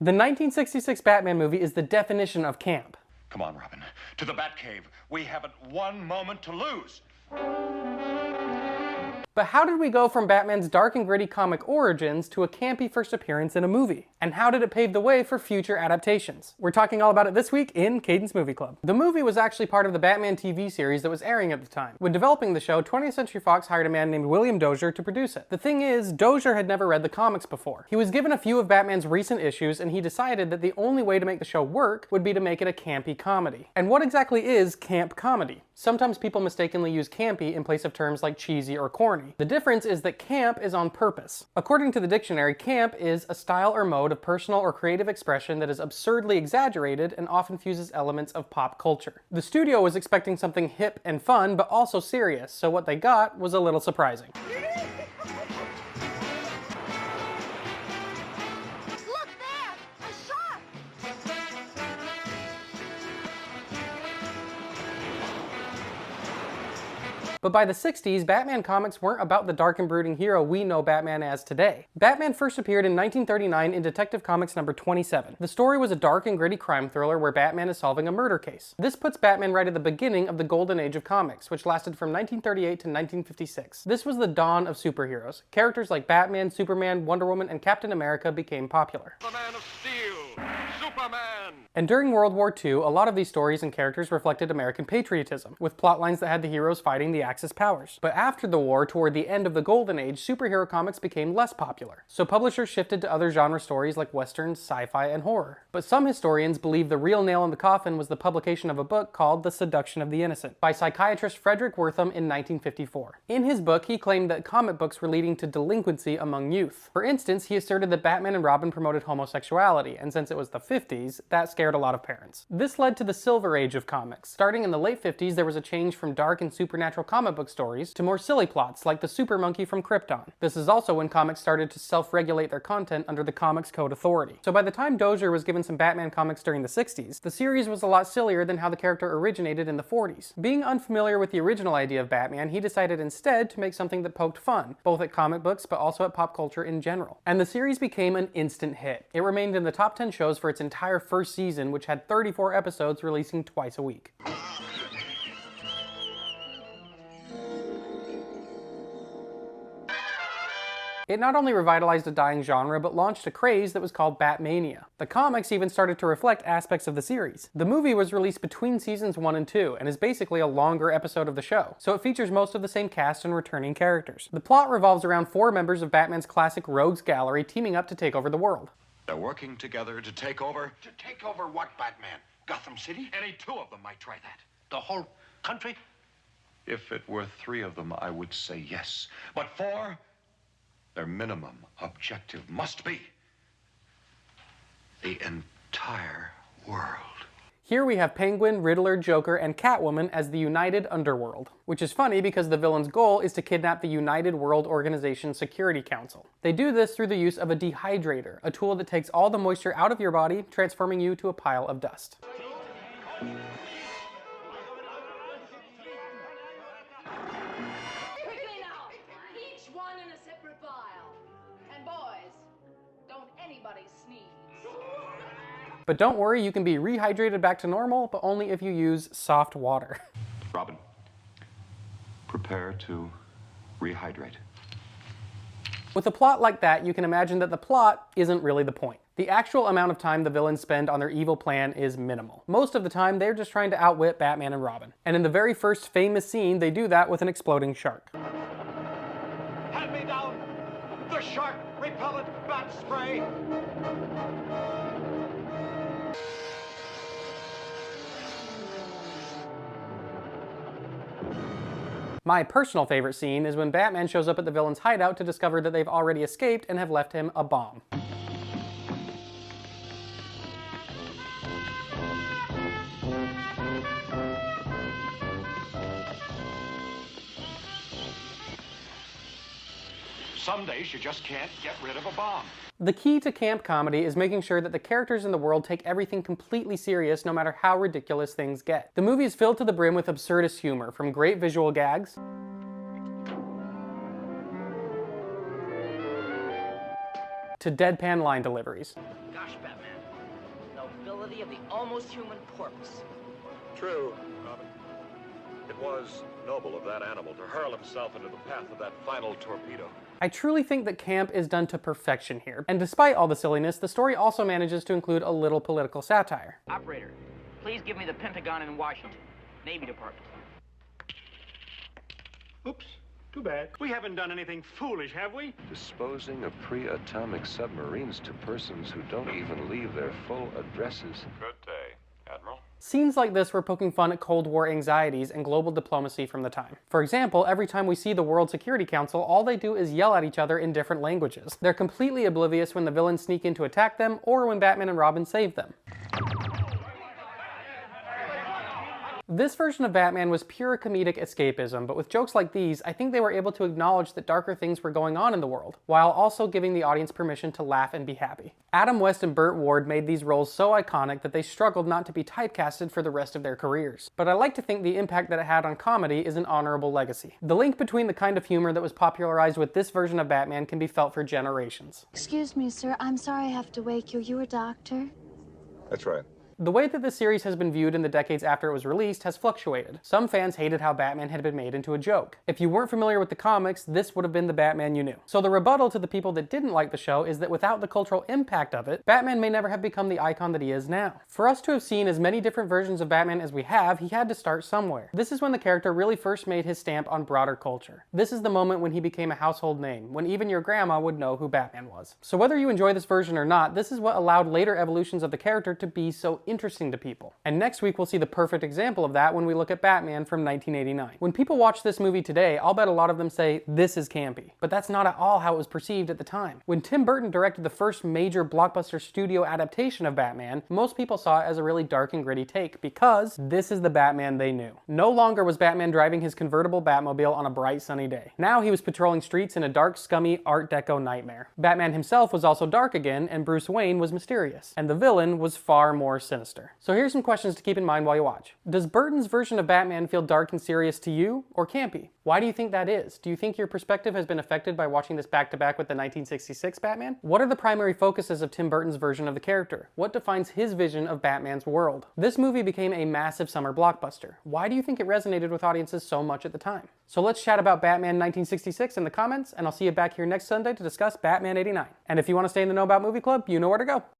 The 1966 Batman movie is the definition of camp. Come on, Robin. To the Batcave. We haven't one moment to lose. But how did we go from Batman's dark and gritty comic origins to a campy first appearance in a movie? And how did it pave the way for future adaptations? We're talking all about it this week in Kaden's Movie Club. The movie was actually part of the Batman TV series that was airing at the time. When developing the show, 20th Century Fox hired a man named William Dozier to produce it. The thing is, Dozier had never read the comics before. He was given a few of Batman's recent issues and he decided that the only way to make the show work would be to make it a campy comedy. And what exactly is camp comedy? Sometimes people mistakenly use campy in place of terms like cheesy or corny. The difference is that camp is on purpose. According to the dictionary, camp is a style or mode of personal or creative expression that is absurdly exaggerated and often fuses elements of pop culture. The studio was expecting something hip and fun, but also serious, so what they got was a little surprising. But by the 60s, Batman comics weren't about the dark and brooding hero we know Batman as today. Batman first appeared in 1939 in Detective Comics number 27. The story was a dark and gritty crime thriller where Batman is solving a murder case. This puts Batman right at the beginning of the golden age of comics, which lasted from 1938 to 1956. This was the dawn of superheroes. Characters like Batman, Superman, Wonder Woman, and Captain America became popular. The Man of Steel, Superman! And during World War II, a lot of these stories and characters reflected American patriotism, with plotlines that had the heroes fighting the Axis powers. But after the war, toward the end of the Golden Age, superhero comics became less popular. So publishers shifted to other genre stories like westerns, sci-fi, and horror. But some historians believe the real nail in the coffin was the publication of a book called The Seduction of the Innocent by psychiatrist Frederick Wortham in 1954. In his book, he claimed that comic books were leading to delinquency among youth. For instance, he asserted that Batman and Robin promoted homosexuality, and since it was the 50s, that scared a lot of parents. This led to the Silver Age of comics. Starting in the late 50s, there was a change from dark and supernatural comic book stories to more silly plots like the Super Monkey from Krypton. This is also when comics started to self-regulate their content under the Comics Code Authority. So by the time Dozier was given some Batman comics during the 60s, the series was a lot sillier than how the character originated in the 40s. Being unfamiliar with the original idea of Batman, he decided instead to make something that poked fun, both at comic books but also at pop culture in general. And the series became an instant hit. It remained in the top 10 shows for its entire first season, which had 34 episodes releasing twice a week. It not only revitalized a dying genre, but launched a craze that was called Batmania. The comics even started to reflect aspects of the series. The movie was released between seasons 1 and 2, and is basically a longer episode of the show, so it features most of the same cast and returning characters. The plot revolves around 4 members of Batman's classic rogues gallery teaming up to take over the world. They're working together to take over. To take over what, Batman? Gotham City? Any 2 of them might try that. The whole country? If it were 3 of them, I would say yes. But 4? Their minimum objective must be the entire world. Here we have Penguin, Riddler, Joker, and Catwoman as the United Underworld, which is funny because the villain's goal is to kidnap the United World Organization Security Council. They do this through the use of a dehydrator, a tool that takes all the moisture out of your body, transforming you to a pile of dust. But don't worry, you can be rehydrated back to normal, but only if you use soft water. Robin, prepare to rehydrate. With a plot like that, you can imagine that the plot isn't really the point. The actual amount of time the villains spend on their evil plan is minimal. Most of the time, they're just trying to outwit Batman and Robin. And in the very first famous scene, they do that with an exploding shark. Hand me down the shark repellent bat spray. My personal favorite scene is when Batman shows up at the villain's hideout to discover that they've already escaped and have left him a bomb. Some days you just can't get rid of a bomb. The key to camp comedy is making sure that the characters in the world take everything completely serious no matter how ridiculous things get. The movie is filled to the brim with absurdist humor, from great visual gags to deadpan line deliveries. Gosh, Batman, nobility of the almost human corpse. True, Robin. It was noble of that animal to hurl himself into the path of that final torpedo. I truly think that camp is done to perfection here, and despite all the silliness, the story also manages to include a little political satire. Operator, please give me the Pentagon in Washington, Navy Department. Oops, too bad. We haven't done anything foolish, have we? Disposing of pre-atomic submarines to persons who don't even leave their full addresses. Good day, Admiral. Scenes like this were poking fun at Cold War anxieties and global diplomacy from the time. For example, every time we see the World Security Council, all they do is yell at each other in different languages. They're completely oblivious when the villains sneak in to attack them or when Batman and Robin save them. This version of Batman was pure comedic escapism, but with jokes like these, I think they were able to acknowledge that darker things were going on in the world, while also giving the audience permission to laugh and be happy. Adam West and Burt Ward made these roles so iconic that they struggled not to be typecasted for the rest of their careers. But I like to think the impact that it had on comedy is an honorable legacy. The link between the kind of humor that was popularized with this version of Batman can be felt for generations. Excuse me, sir. I'm sorry I have to wake you. You a doctor? That's right. The way that this series has been viewed in the decades after it was released has fluctuated. Some fans hated how Batman had been made into a joke. If you weren't familiar with the comics, this would have been the Batman you knew. So the rebuttal to the people that didn't like the show is that without the cultural impact of it, Batman may never have become the icon that he is now. For us to have seen as many different versions of Batman as we have, he had to start somewhere. This is when the character really first made his stamp on broader culture. This is the moment when he became a household name, when even your grandma would know who Batman was. So whether you enjoy this version or not, this is what allowed later evolutions of the character to be so interesting to people. And next week we'll see the perfect example of that when we look at Batman from 1989. When people watch this movie today, I'll bet a lot of them say, this is campy. But that's not at all how it was perceived at the time. When Tim Burton directed the first major blockbuster studio adaptation of Batman, most people saw it as a really dark and gritty take because this is the Batman they knew. No longer was Batman driving his convertible Batmobile on a bright sunny day. Now he was patrolling streets in a dark, scummy Art Deco nightmare. Batman himself was also dark again, and Bruce Wayne was mysterious. And the villain was far more sinister. So here's some questions to keep in mind while you watch. Does Burton's version of Batman feel dark and serious to you, or campy? Why do you think that is? Do you think your perspective has been affected by watching this back-to-back with the 1966 Batman? What are the primary focuses of Tim Burton's version of the character? What defines his vision of Batman's world? This movie became a massive summer blockbuster. Why do you think it resonated with audiences so much at the time? So let's chat about Batman 1966 in the comments, and I'll see you back here next Sunday to discuss Batman '89. And if you want to stay in the know about Movie Club, you know where to go.